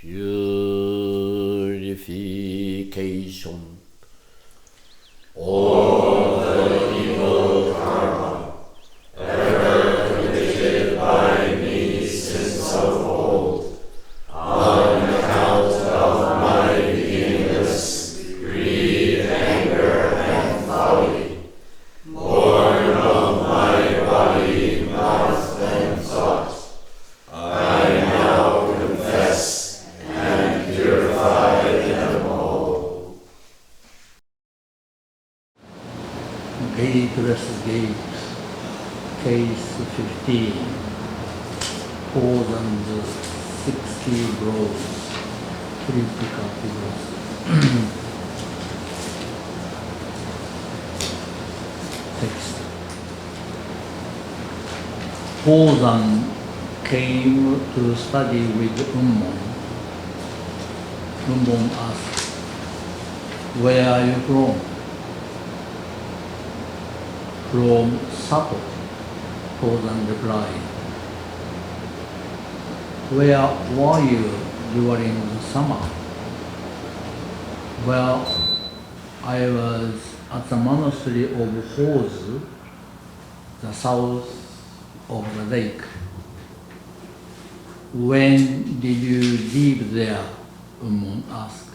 purification. All the evil karma ever committed by me since of old, on account of my beginningless greed, anger, and folly, born of my body, mouth, and thought, I now confess and purify them all. Gateless Gates, Case 15, Tozan's 60 Blows, Critical Figures. Text. Tozan came to study with Unmon. Unmon asked, "Where are you from?" "From Sato," Tozan replied. "Where were you during the summer?" "Well, I was at the monastery of Hozu, the south of the lake." "When did you leave there?" Unmon asked.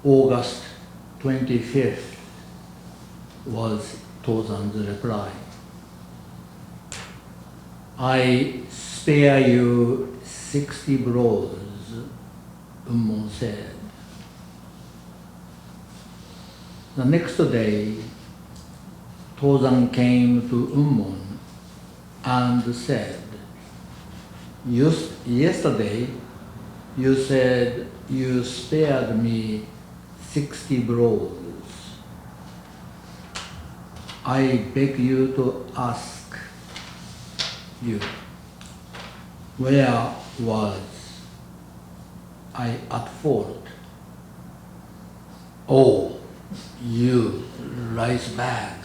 "August 25th, was Tozan's reply. "I spare you 60 blows," Unmon said. The next day, Tozan came to Unmon and said, "Yesterday, you said you spared me 60 blows. I beg you to ask you, where was I at fault?" "Oh, you rice bag,"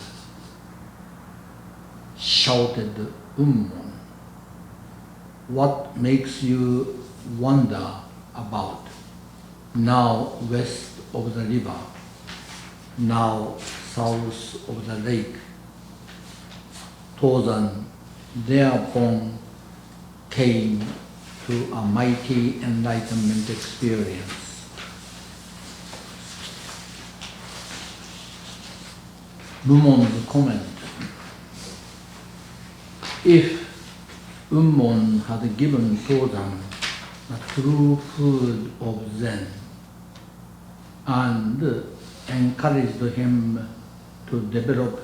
shouted Unmon. "What makes you wonder about, now west of the river, now south of the lake?" Tozan thereupon came to a mighty enlightenment experience. Mumon's comment. If Unmon had given Tozan the true food of Zen and encouraged him to develop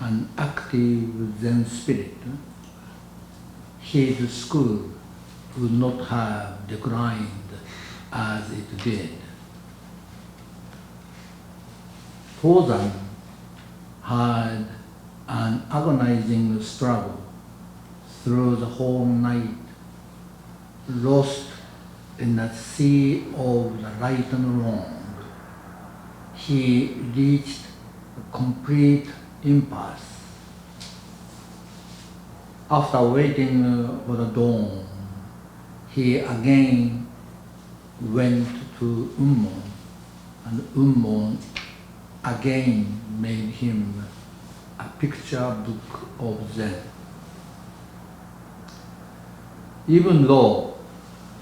an active Zen spirit, his school would not have declined as it did. Tozan had an agonizing struggle through the whole night, lost in the sea of the right and wrong. He reached a complete impasse. After waiting for the dawn, he again went to Unmon, and Unmon again made him a picture book of Zen. Even though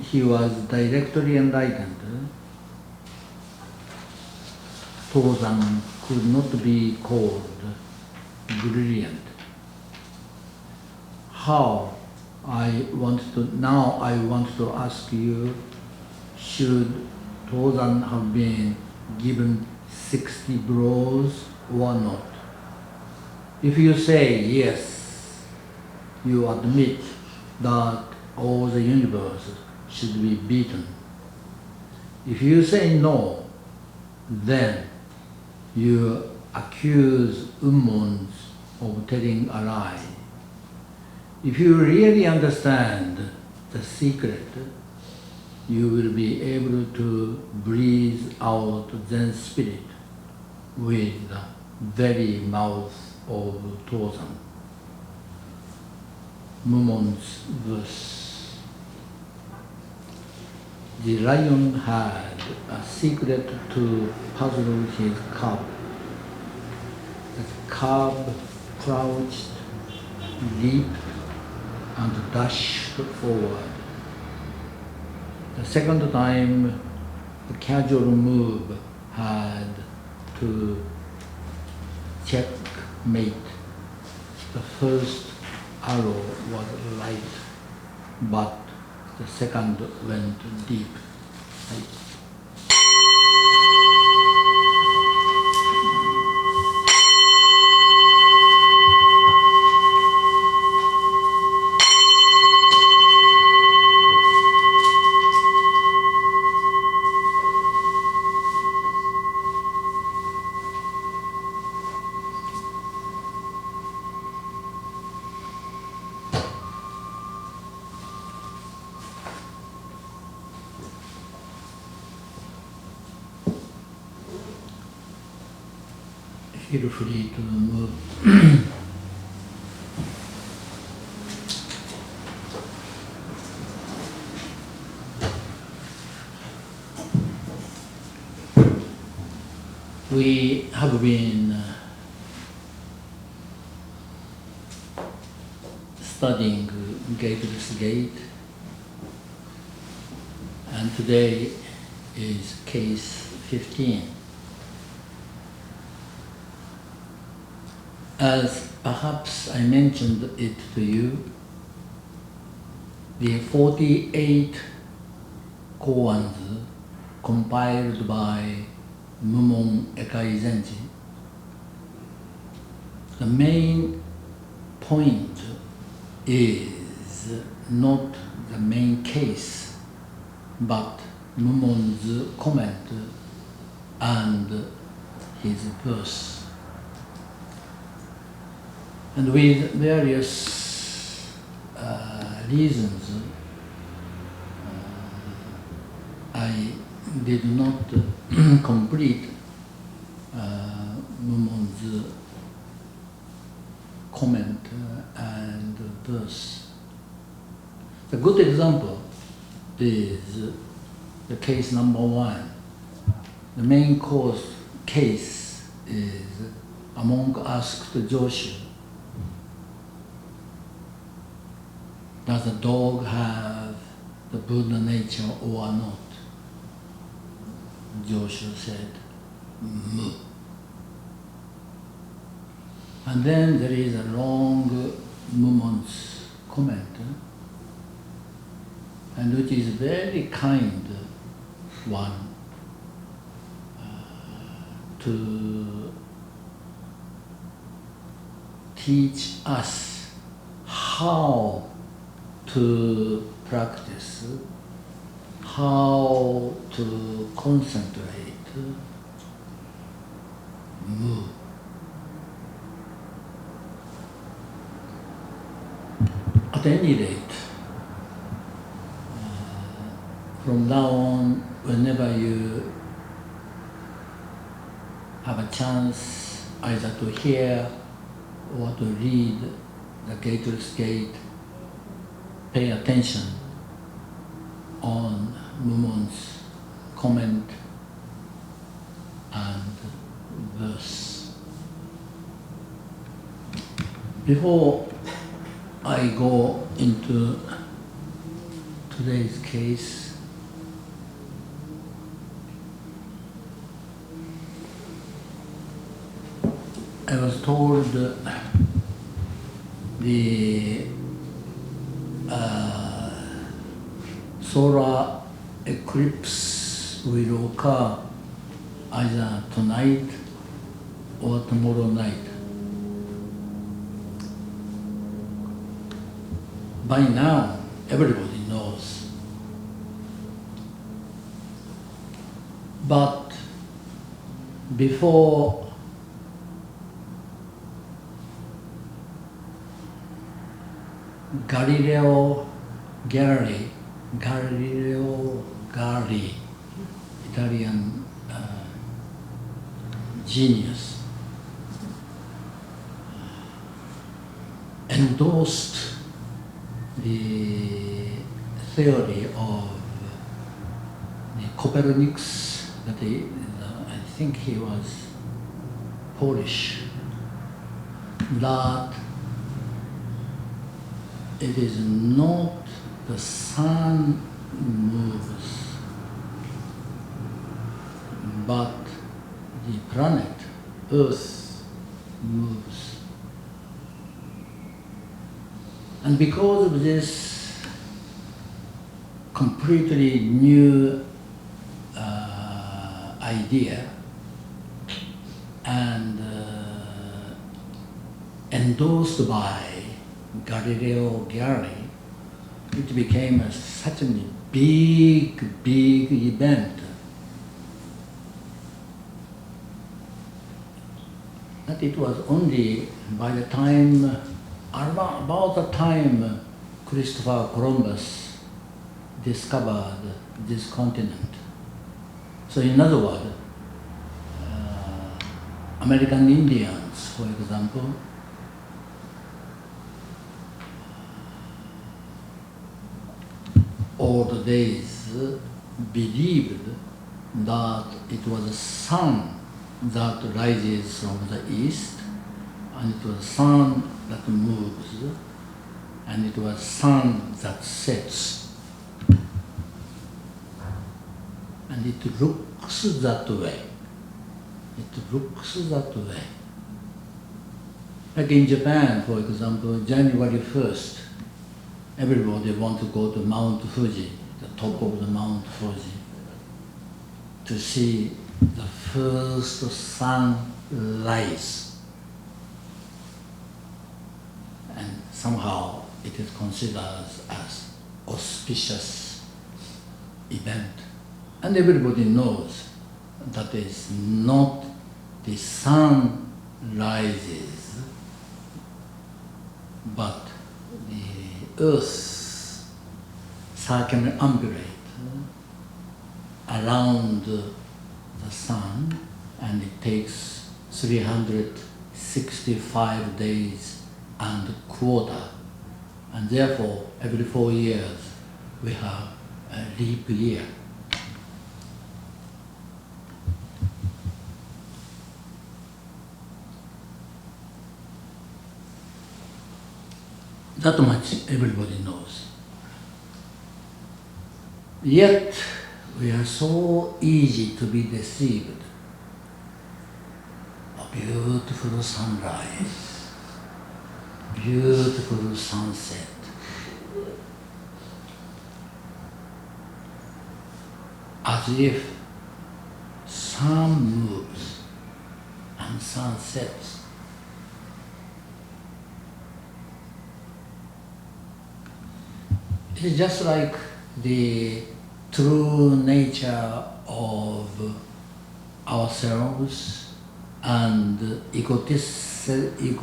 he was directly enlightened, Tozan could not be called brilliant. Now I want to ask you, should Tozan have been given 60 blows or not? If you say yes, you admit that all the universe should be beaten. If you say no, then you accuse Unmon of telling a lie. If you really understand the secret, you will be able to breathe out Zen spirit with the very mouth of Tozan. Mumon's verse. the lion had a secret to puzzle his cub. The cub crouched, leaped, and dashed forward. The second time, the casual move had to checkmate. The first arrow was light, but the second went deep. Right. Feel free to move. We have been studying Gateless Gate, and today is case 15. As perhaps I mentioned it to you, the 48 koans compiled by Mumonkan, the main point is not the main case, but Mumon's comment and his verse. And with various reasons, I did not complete Mumon's comment and verse. The good example is the case number 1. The main case is a monk asked Joshu, does a dog have the Buddha nature or not? Joshu said, Mu. And then there is a long Mumon's comment, and which is very kind one to teach us how to practice, how to concentrate, Mu. At any rate, from now on, whenever you have a chance either to hear or to read the Gateless Gate, pay attention on Mumon's comment and verse. Before I go into today's case, I was told the solar eclipse will occur either tonight or tomorrow night. By now, everybody knows. But before Galileo Galilei, Italian genius, endorsed the theory of Copernicus, that I think he was Polish, that it is not the sun moves, but the planet, Earth, moves. And because of this completely new idea and endorsed by Galileo Galilei, it became such a big event that it was only by the time, about the time Christopher Columbus discovered this continent. So in other words, American Indians, for example, old days believed that it was the sun that rises from the east, and it was sun that moves, and it was sun that sets. And it looks that way. It looks that way. Like in Japan, for example, January 1st, everybody wants to go to Mount Fuji, the top of the Mount Fuji, to see the first sunrise. And somehow it is considered as auspicious event. And everybody knows that is not the sun rises, but the earth circumambulate around the sun, and it takes 365 days and quarter, and therefore every 4 years we have a leap year. That much everybody knows. Yet we are so easy to be deceived. A beautiful sunrise, beautiful sunset. As if sun moves and sun sets. It's just like the true nature of ourselves and egocentric,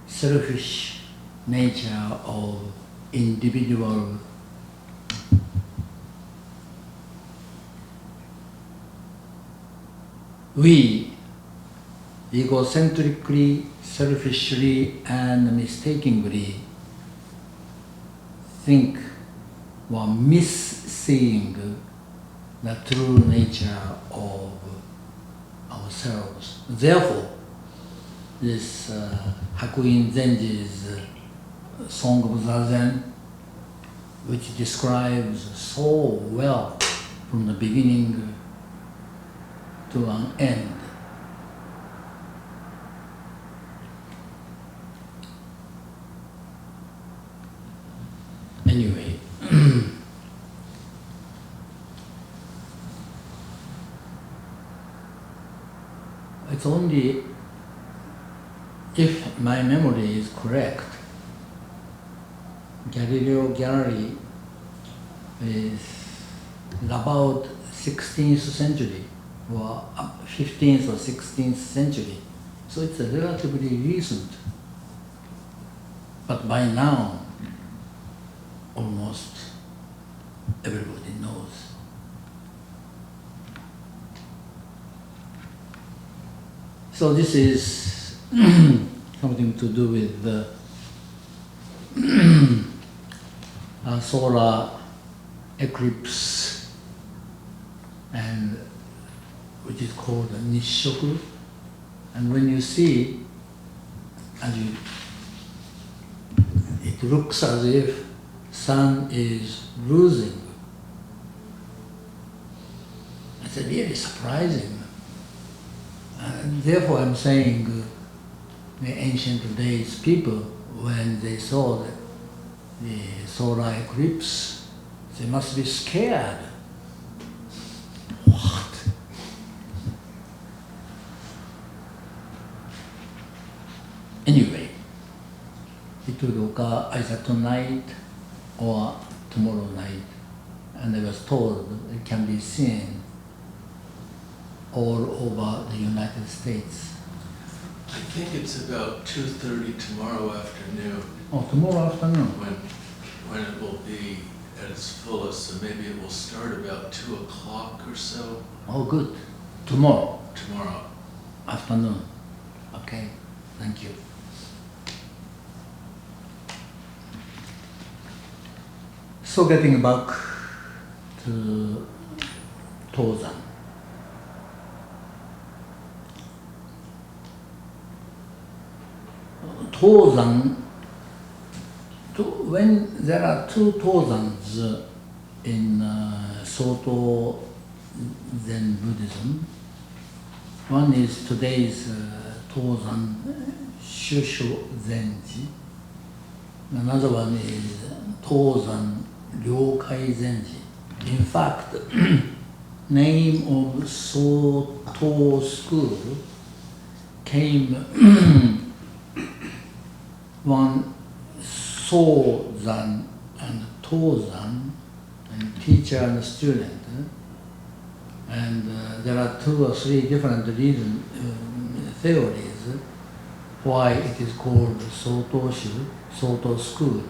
selfish nature of individual. We egocentrically, selfishly, and mistakenly think or misseeing the true nature of ourselves. Therefore, this Hakuin Zenji's Song of Zazen, which describes so well from the beginning to an end. Anyway, it's only if my memory is correct, Galileo Galilei is about 16th century or 15th or 16th century. So it's relatively recent. But by now, almost everybody knows. So this is something to do with the solar eclipse and which is called Nishoku. And when you see, it looks as if sun is losing. It's really surprising. And therefore I'm saying the ancient days people, when they saw the solar eclipse, they must be scared. What? Anyway, it will occur either tonight or tomorrow night, and I was told it can be seen all over the United States. I think it's about 2:30 tomorrow afternoon. Oh, tomorrow afternoon? When it will be at its fullest, so maybe it will start about 2 o'clock or so. Oh, good. Tomorrow? Tomorrow. Afternoon. Okay, thank you. So getting back to Tozan. Tozan, when there are two Tozans in Soto Zen Buddhism, one is today's Tozan Shusho Zenji, another one is Tozan Ryokai Zenji. In fact, name of Soto school came one Sozan and Tozan, and teacher and student, and there are 2 or 3 different theories why it is called Soto school.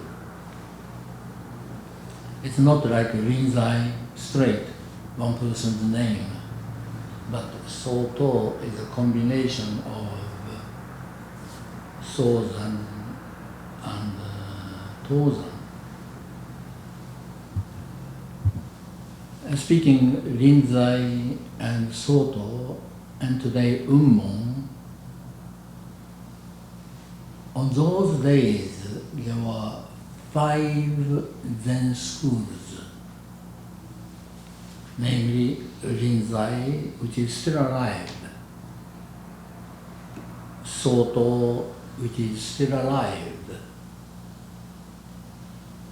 It's not like Rinzai straight, one person's name, but Soto is a combination of Sozan and Tozan. Speaking Rinzai and Soto, and today Unmon, on those days there were 5 Zen schools, namely Rinzai, which is still alive, Soto, which is still alive.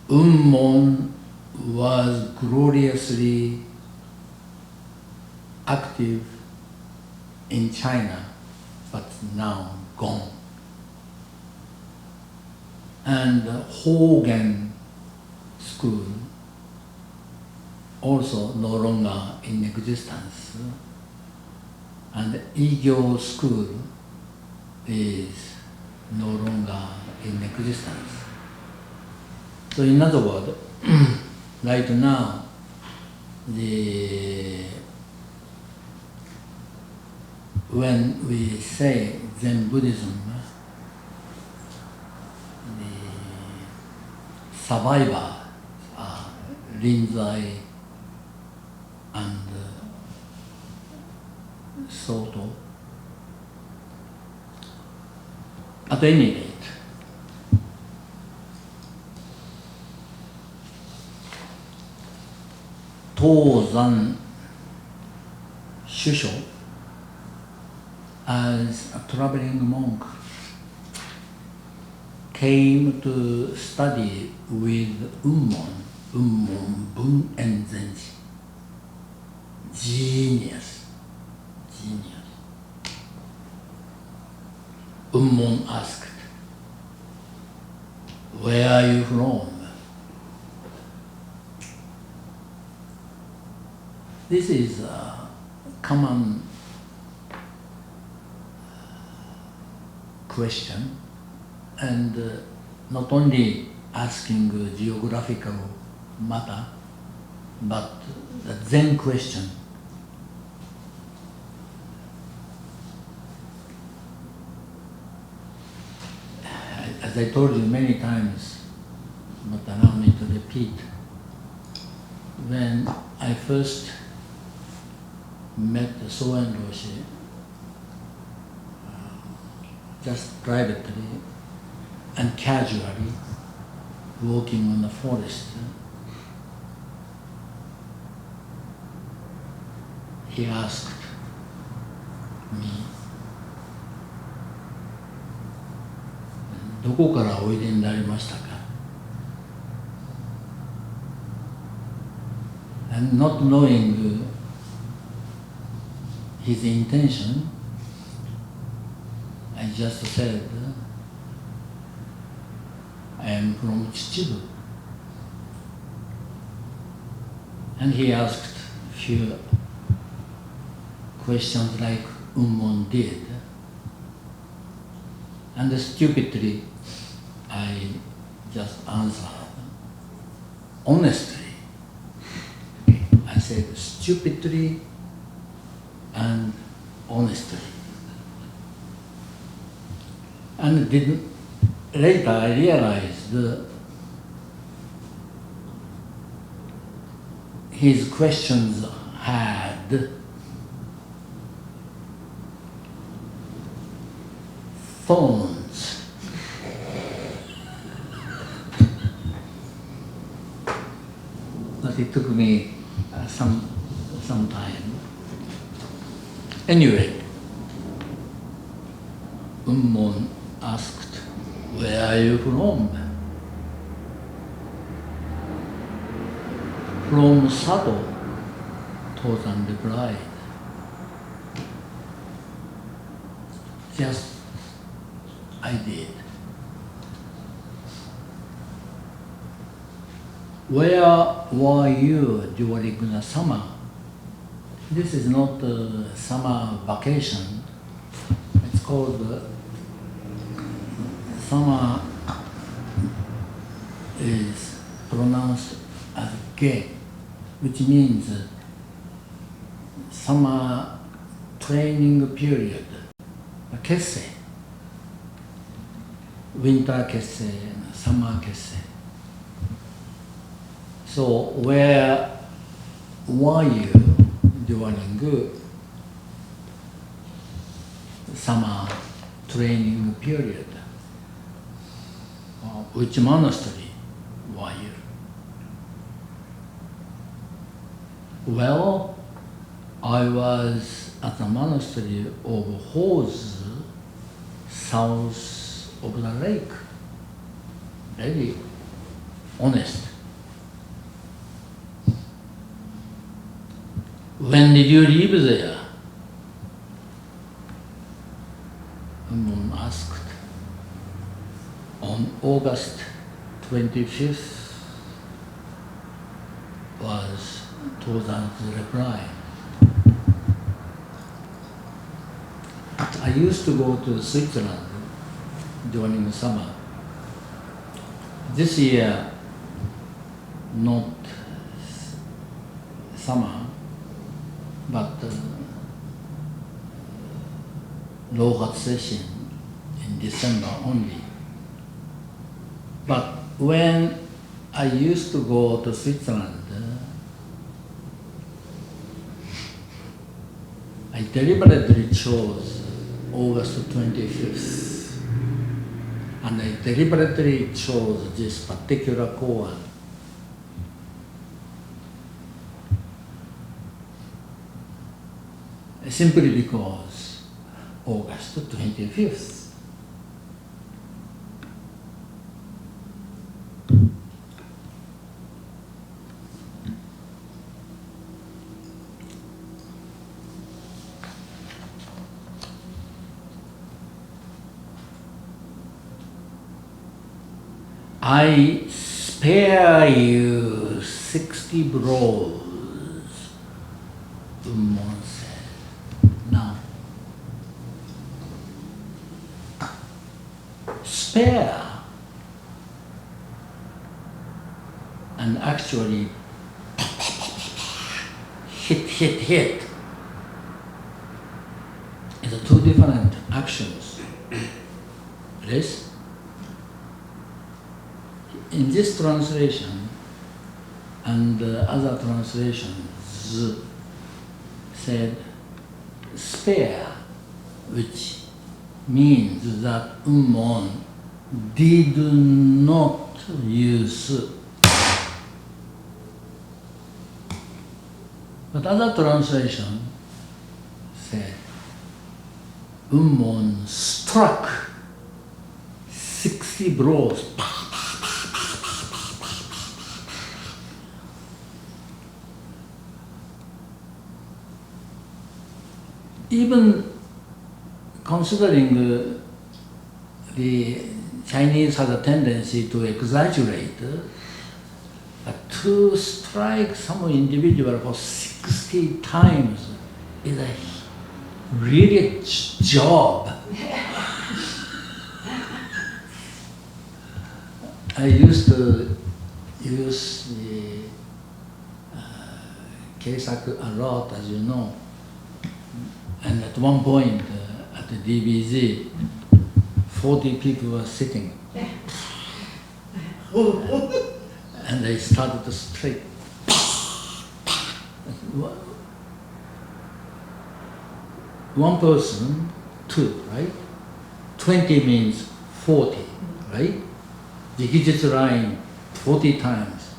Unmon was gloriously active in China, but now gone. And Hogen school, also no longer in existence. And Igyo school is no longer in existence. So in other words, right now, when we say Zen Buddhism, the survivor are Rinzai and Soto. At any rate, Tozan Shusho, as a traveling monk, came to study with Unmon Bun-en Zenji. Genius. Unmon asked, "Where are you from?" This is a common question, and not only asking geographical matter, but the Zen question. As I told you many times, but allow me to repeat, when I first met Eido Roshi just privately and casually walking in the forest. He asked me, どこからおいでになりましたか? And not knowing his intention, I just said, I am from Chichibu. And he asked few questions like Unmon did. And stupidly, I just answered honestly. I said stupidly and honestly. And later I realized his questions had thorns. But it took me some time. Anyway, Unmon asked, "Where are you from?" "From Sado," Tozan replied. Just I did. "Where were you during the summer?" This is not a summer vacation. It's called summer is pronounced as ge, which means summer training period. Kesse. Winter kesse, summer kesse. So where were you during summer training period? Which monastery were you? Well, I was at the monastery of Hose, south of the lake. Very honest. When did you leave there? Unmon asked. On August 25th was Tozan's reply. I used to go to Switzerland during the summer. This year, not summer, but Rohat session in December only. But when I used to go to Switzerland, I deliberately chose August 25th, and I deliberately chose this particular koan. Simply because August 25th. I spare you 60 blows, Unmon said. Now, spare and actually hit is two different actions. This in this translation and other translations said spare, which means that Ummon did not use. But other translation said, Ummon struck 60 blows. Even considering the Chinese has a tendency to exaggerate, to strike some individual for 60 times is a really job. I used to use the Keisaku a lot, as you know. And at one point at the DBZ, 40 people were sitting. And they started to strike. One person, 2, right? 20 means 40, right? Jikijitsu line, 40 times.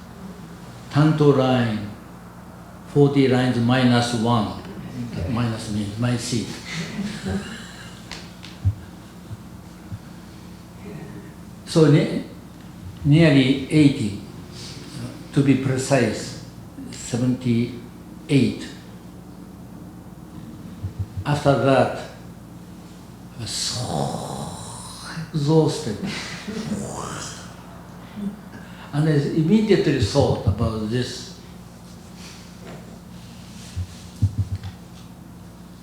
Tanto line, 40 lines minus 1. Minus means my seat. So nearly 80, to be precise, 78. After that, I was so exhausted. And I immediately thought about this.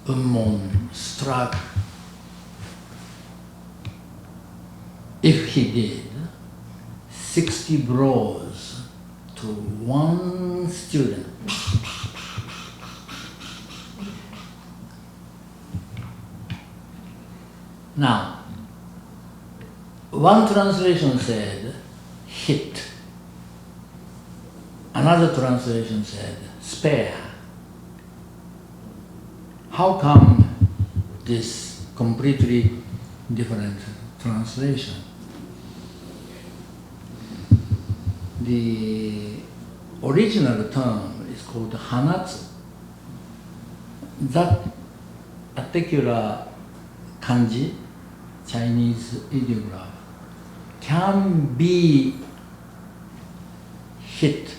Ummon struck, if he did, 60 blows to one student. Now, one translation said hit, another translation said spare. How come this completely different translation? The original term is called hanatsu. That particular kanji, Chinese ideograph, can be hit,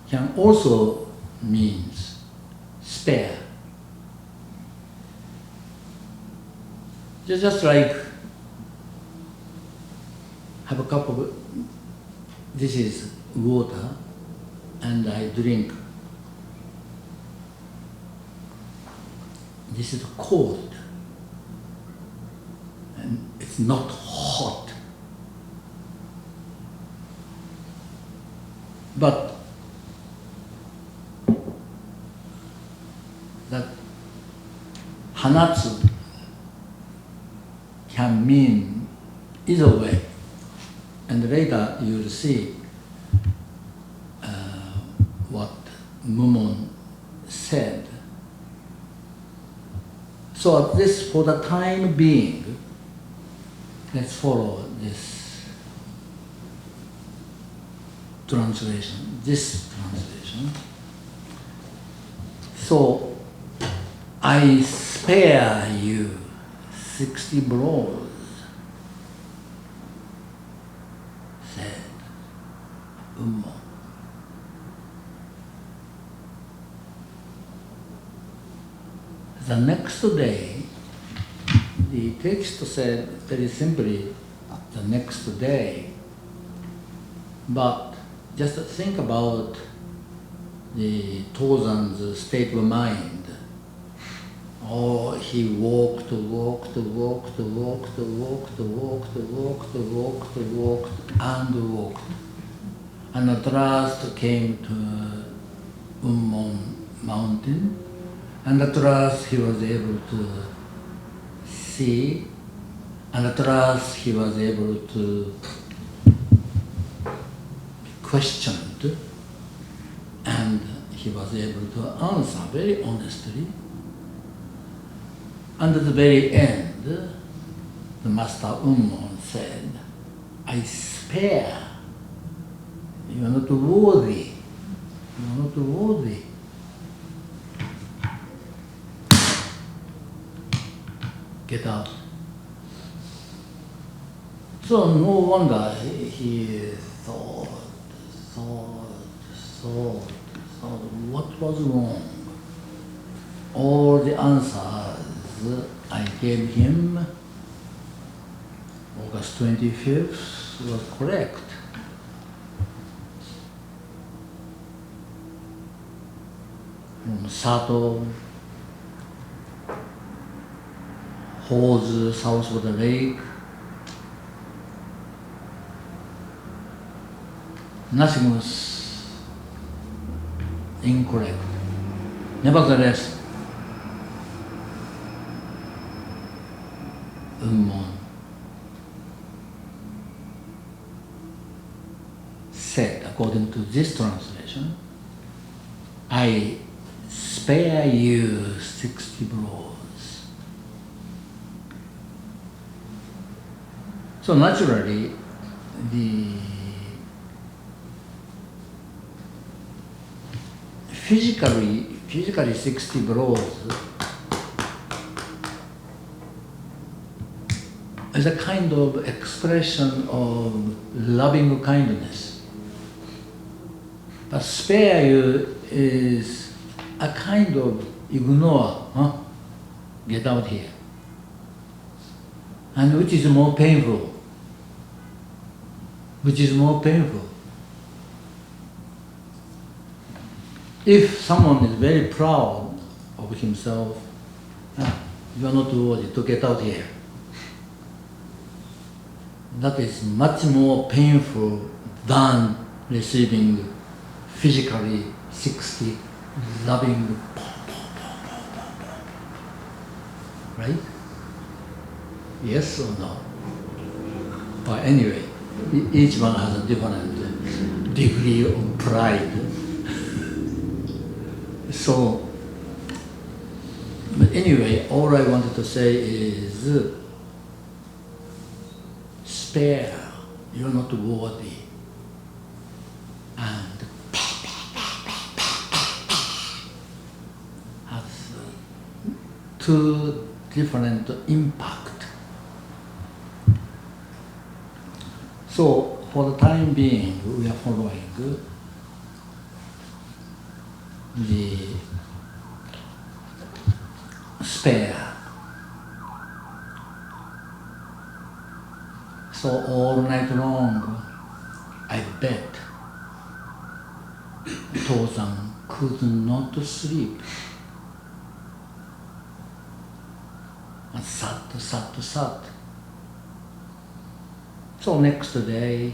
can also means spare. Just like have a cup of, this is water, and I drink. This is cold, and it's not hot. But that hanatsu can mean either way. And later you will see what Mumon said. So this, for the time being, let's follow this translation, So, I spare you 60 blows, said Ummon. The next day, the text said very simply, the next day. But just think about the Tozan's state of mind. Oh, he walked and walked. And at last came to Ummon mountain. And at last he was able to see. And at last he was able to be questioned. And he was able to answer very honestly. And at the very end, the Master Unmon said, I spare. You are not worthy. You are not worthy. Get out. So no wonder he thought, what was wrong? All the answers I gave him, August 25th, was correct. From Sato, Hose, south of the lake, nothing was incorrect. Nevertheless, Unmon said, according to this translation, I spare you 60 blows. So naturally, the physically 60 blows is a kind of expression of loving kindness. But spare you is a kind of ignore, get out here. And which is more painful? Which is more painful? If someone is very proud of himself, you are not worthy to get out here. That is much more painful than receiving physically 60 loving, right? Yes or no? But anyway, each one has a different degree of pride. So, but anyway, all I wanted to say is, spare, you're not worthy. And has two different impact. So, for the time being, we are following the spare. So all night long, I bet Tozan could not sleep. And sat. So next day,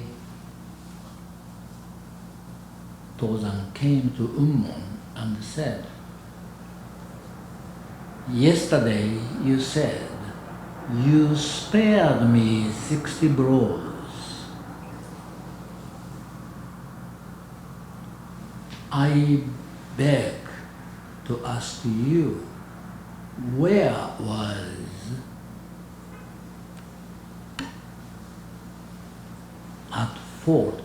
Tozan came to Unmon and said, yesterday you said you spared me 60 blows. I beg to ask you, where was at fault?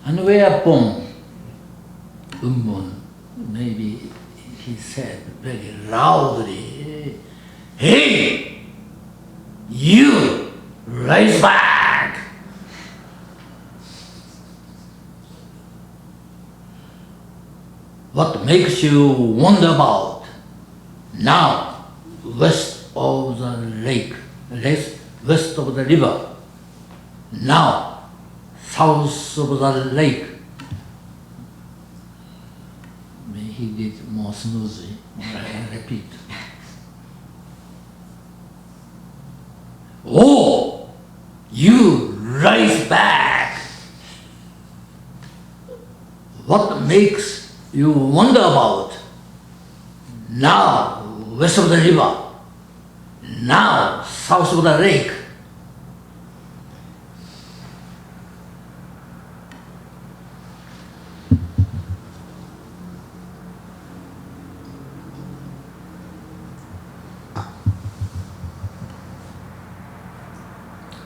And whereupon Unmon, maybe he said very loudly, hey, you, rise back! What makes you wonder about? Now, west of the lake, west of the river. Now, south of the lake. He did more smoothly. I repeat. Oh, you rise back. What makes you wonder about? Now, west of the river. Now, south of the lake.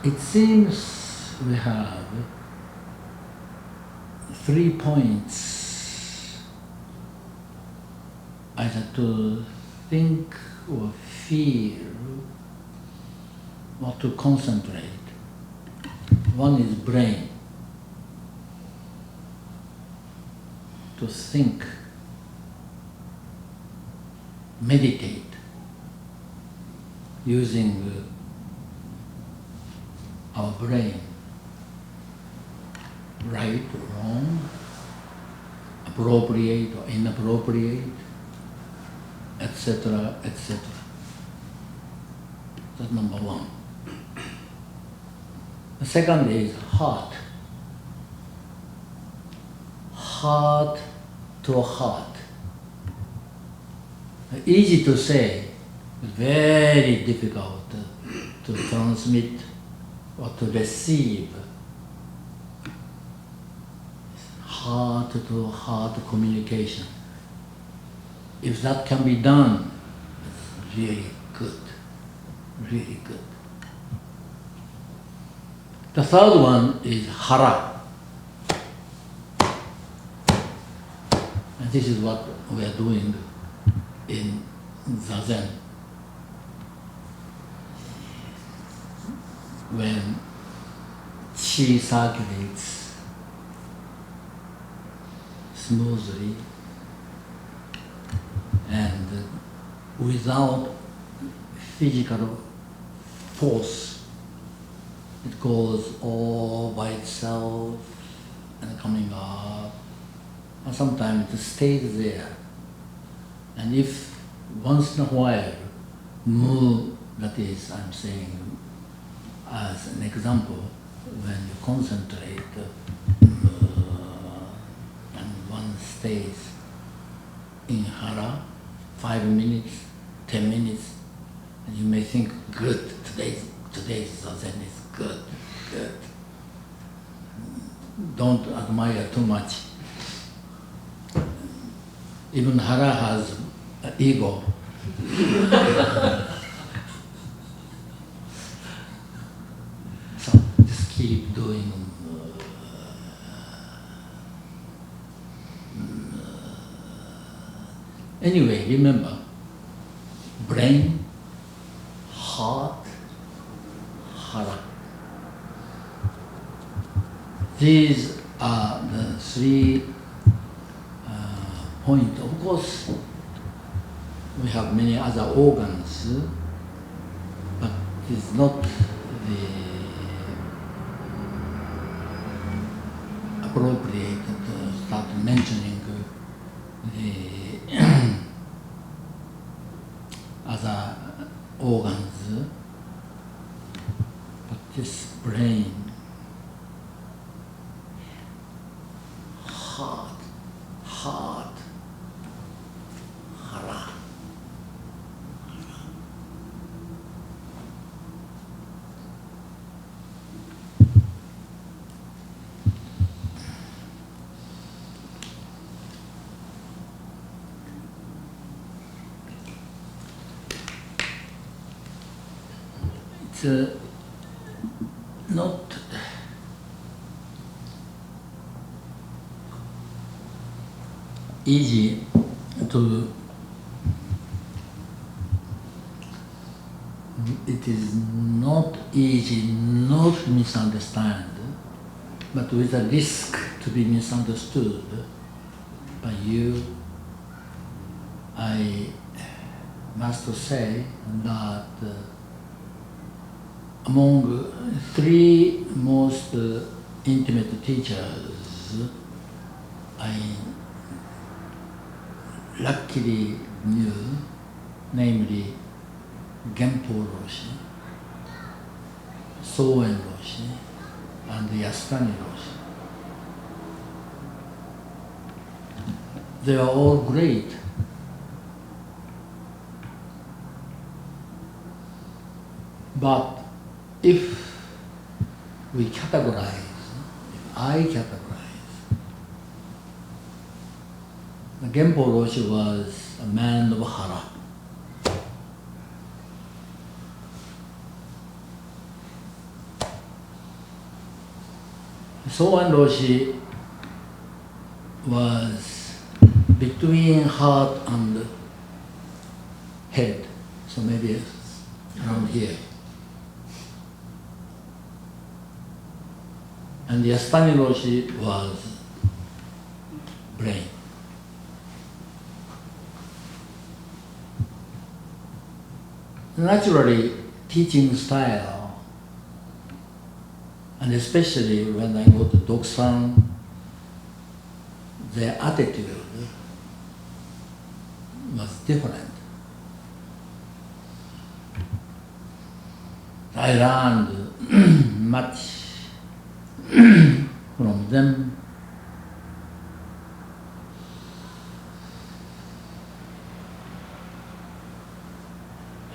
It seems we have 3 points, either to think or feel or to concentrate. One is brain, to think, meditate, using our brain, right or wrong, appropriate or inappropriate, etc., etc. That's number one. The second is heart. Heart to heart. Easy to say, very difficult to transmit or to receive. Heart to heart communication. If that can be done, it's really good, really good. The third one is hara. And this is what we are doing in Zazen. When chi circulates smoothly and without physical force, it goes all by itself and coming up, and sometimes it stays there. And if once in a while, that is, I'm saying as an example, when you concentrate and one stays in hara 5 minutes, 10 minutes, and you may think, good, today's Zazen is good. Don't admire too much. Even hara has an ego. So just keep doing. Anyway, remember, brain, heart, hara. These are the 3 points. Of course, we have many other organs, but it's not the appropriate to start mentioning the other organs, but this brain, heart, hara. It's not easy to, it is not easy not to misunderstand, but with a risk to be misunderstood by you, I must say that among 3 most intimate teachers, I luckily knew, namely Genpo Roshi, Soen Roshi, and Yasutani Roshi. They are all great. But if we categorize, if I categorize, the Genpo Roshi was a man of hara. Sowan Roshi was between heart and head, so maybe around here. And Yasutani Roshi was brain. Naturally, teaching style, and especially when I go to Tozan, their attitude was different. I learned much from them.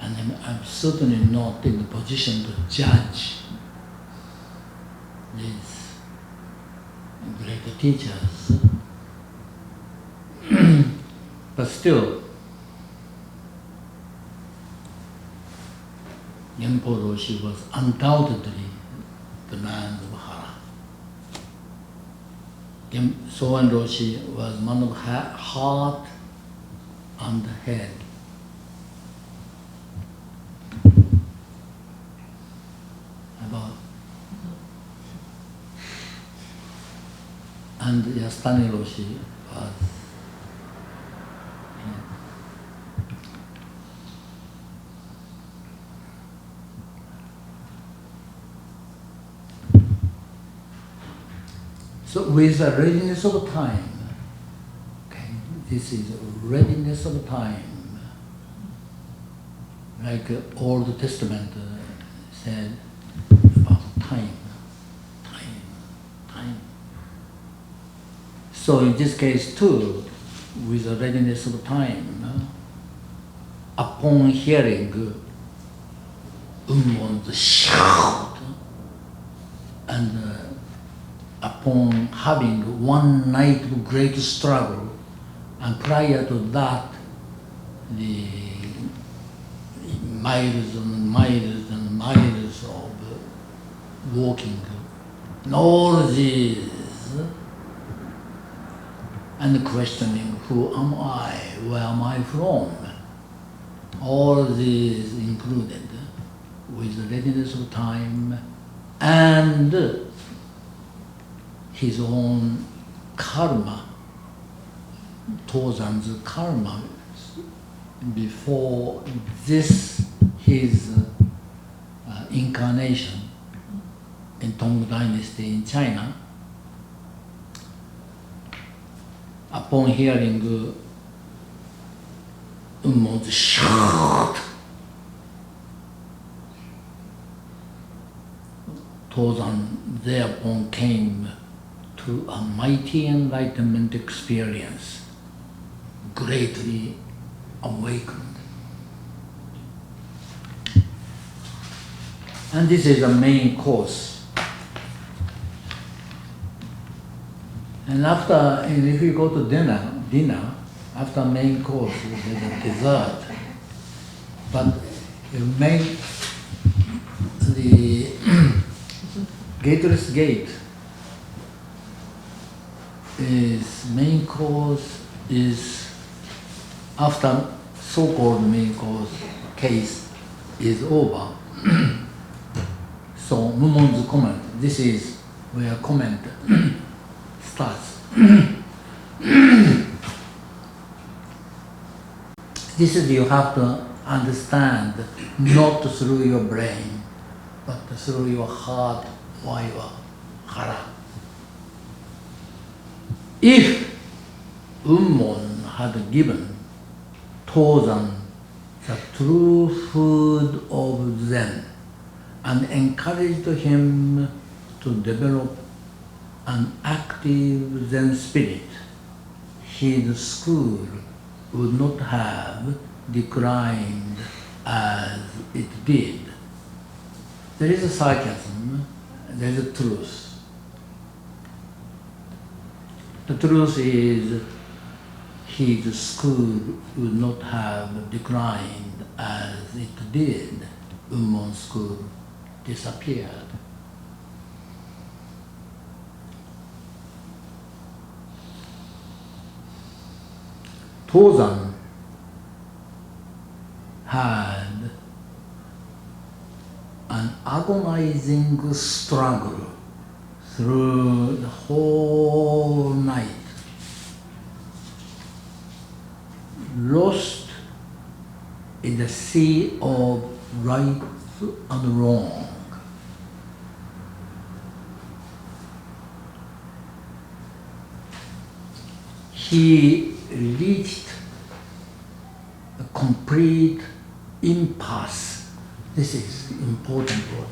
And I'm certainly not in the position to judge these great teachers. But still, Genpo Roshi was undoubtedly the man of Hara. Sowan Roshi was man of heart and head. And Yasutani Roshi was so with the readiness of time, okay, this is readiness of time, like Old Testament said about time. So in this case too, with the readiness of time, upon hearing Ummon's shout, and upon having one night of great struggle, and prior to that, the miles and miles and miles of walking, and all these, and questioning, who am I, where am I from? All these included, with the readiness of time and his own karma, Tozan's karma, before this, his incarnation in Tong Dynasty in China. Upon hearing Ummon's shout, Tozan thereupon came to a mighty enlightenment experience, greatly awakened. And this is the main course. And after, and if you go to dinner, after main course, there's a dessert. But the Gateless gate is main course is after so-called main course case is over. So Mumon's comment, this is where comment starts. This is you have to understand, not through your brain, but through your heart or your hara. If Ummon had given Tozan the true food of Zen and encouraged him to develop an active Zen spirit, his school would not have declined as it did. There is a sarcasm, there is a truth. The truth is his school would not have declined as it did. Ummon's school disappeared. Tozan had an agonizing struggle through the whole night, lost in the sea of right and wrong. He reached a complete impasse. This is the important word.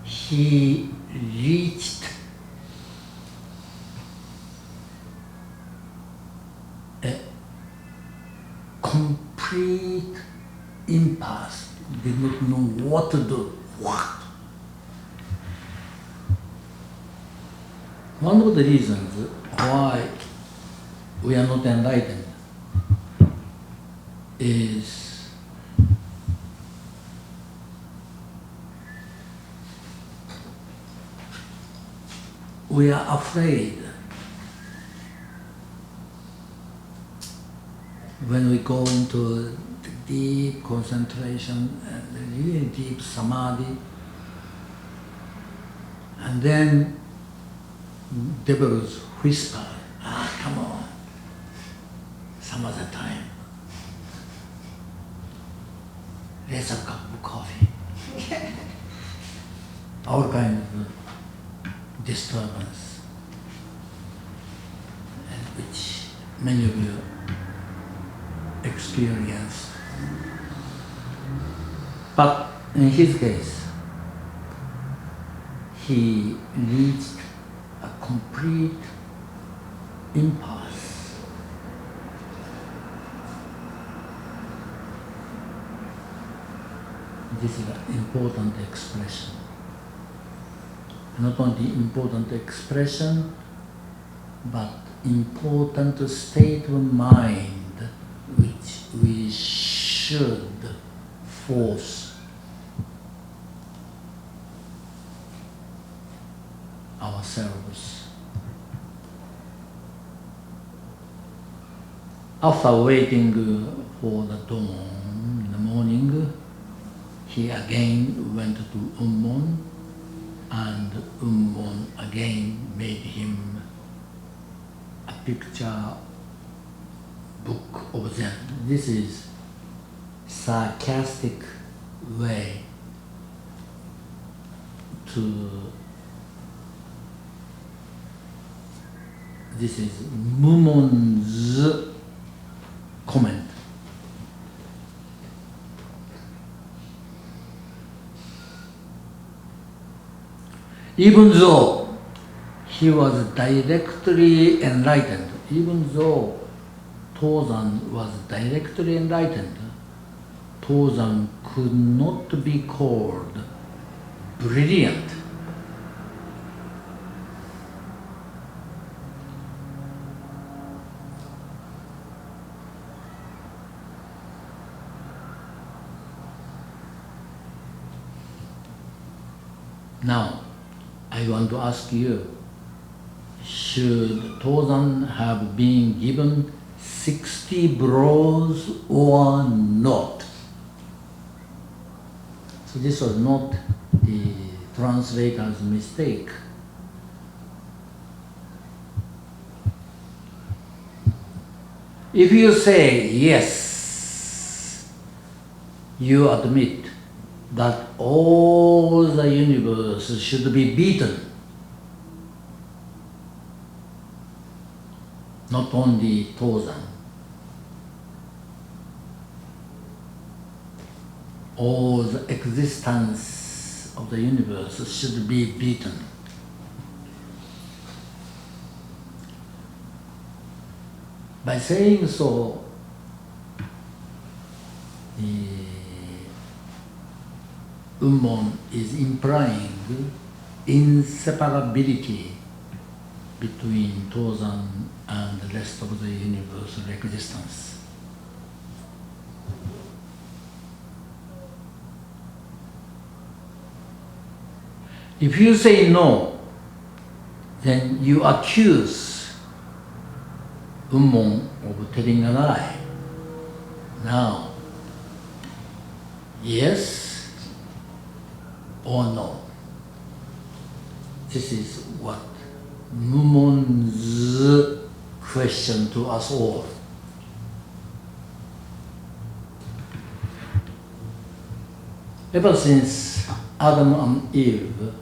He reached a complete impasse. Did not know what to do. What? One of the reasons why we are not enlightened is we are afraid when we go into deep concentration and really deep samadhi, and then devils whisper, come on, some other time. Let's have a cup of coffee. All kind of disturbance, and which many of you experienced. But in his case, he reached a complete impasse. This is an important expression. Not only important expression, but important state of mind which we should force ourselves. After waiting for the dawn in the morning, he again went to Ummon, and Ummon again made him a picture book of Zen. This is sarcastic way to, this is Mumon's comment. Even though he was directly enlightened, even though Tozan was directly enlightened, Tozan could not be called brilliant. Now, I want to ask you, should Tozan have been given 60 blows or not? So this was not the translator's mistake. If you say yes, you admit that all the universe should be beaten. Not only Tozan. All the existence of the universe should be beaten. By saying so, Ummon is implying inseparability between Tozan and the rest of the universal existence. If you say no, then you accuse Ummon of telling a lie. Now, yes or no? This is what Mumon's question to us all. Ever since Adam and Eve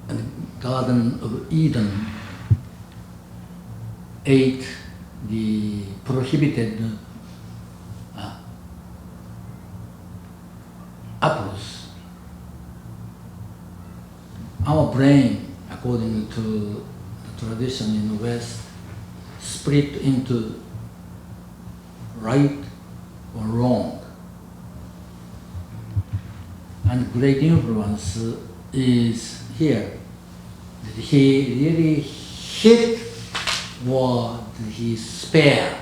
and Garden of Eden ate the prohibited apples, our brain, according to the tradition in the West, split into right or wrong. And great influence is here. Did he really hit or did he spare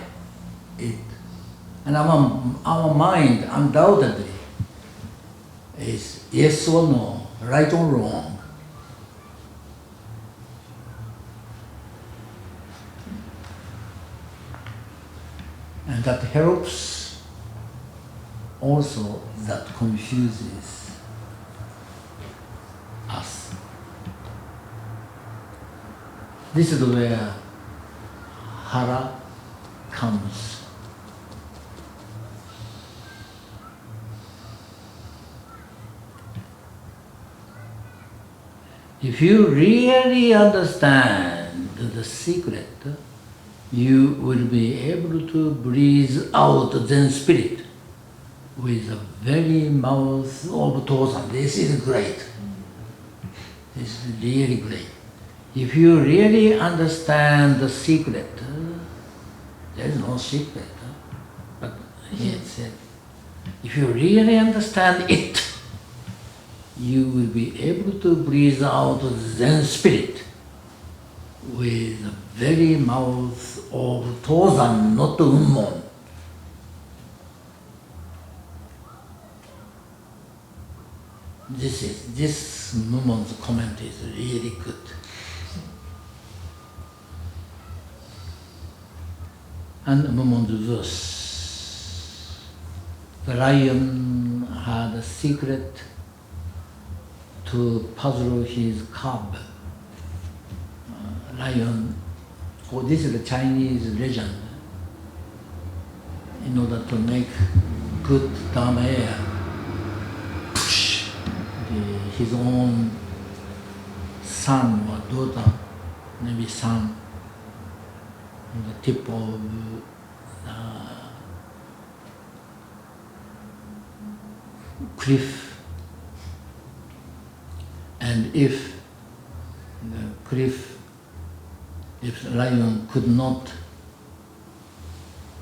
it? And our mind undoubtedly is yes or no, right or wrong. And that helps, also that confuses us. This is where hara comes. If you really understand the secret, you will be able to breathe out Zen spirit with the very mouth of Tozan. This is great. This is really great. If you really understand the secret, there is no secret. But he said, if you really understand it, you will be able to breathe out Zen spirit with the very mouth of Tozan, not Unmon. This Mumon's comment is really good. And Mumon's verse, the lion had a secret to puzzle his cub. Lion, this is a Chinese legend. In order to make good Dharma air, his own son or daughter, maybe son, on the tip of the cliff. And if the cliff, if the lion could not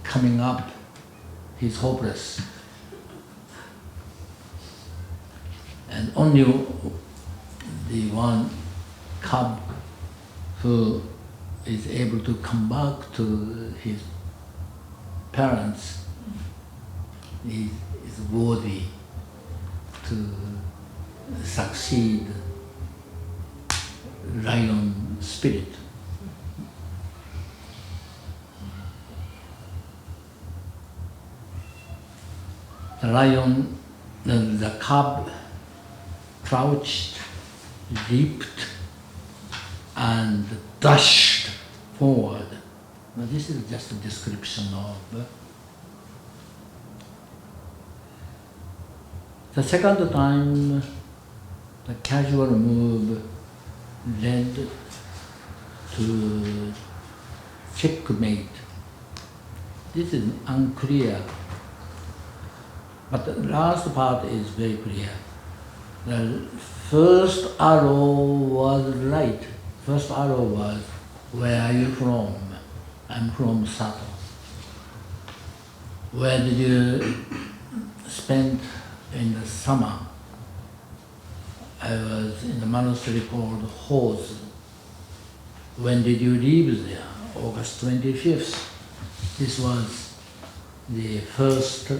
coming up, he's hopeless. And only the one cub who is able to come back to his parents is worthy to succeed lion spirit. The lion, the cub crouched, leaped, and dashed forward. Now this is just a description of. The second time, the casual move led to checkmate. This is unclear, but the last part is very clear. The first arrow was right. First arrow was, where are you from? I'm from Sato. Where did you spend in the summer? I was in the monastery called Hose. When did you leave there? August 25th. This was the first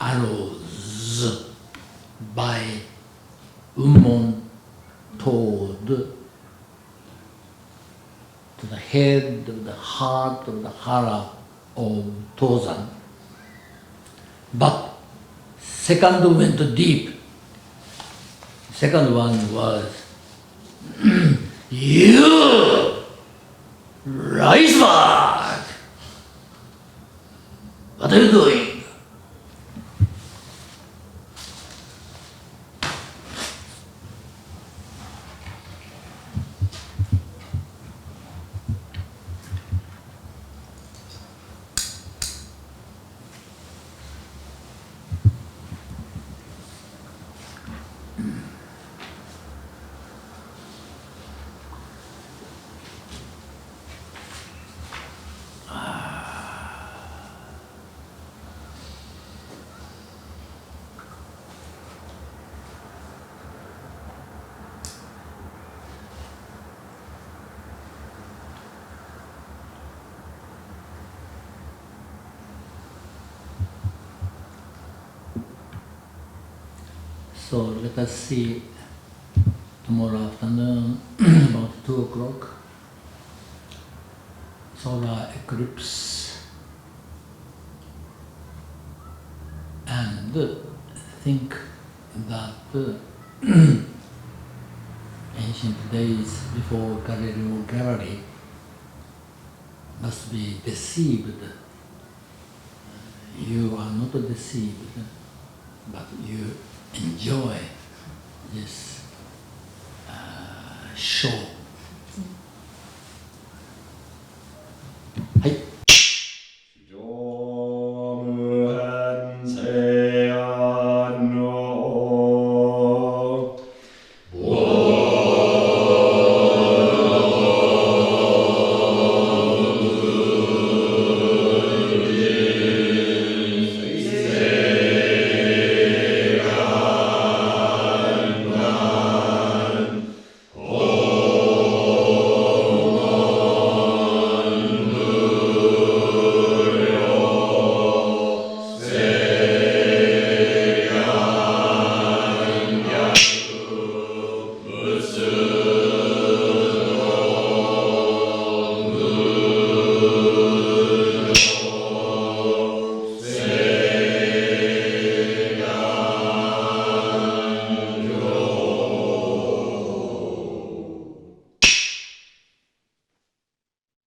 arrows by Unmon toward to the head, of the heart, of the hara of Tozan. But second went deep. Second one was, you rise back. What are you doing? So let us see tomorrow afternoon about 2 o'clock, solar eclipse, and think that ancient days before Galileo Galilei must be deceived. You are not deceived, but you enjoy this show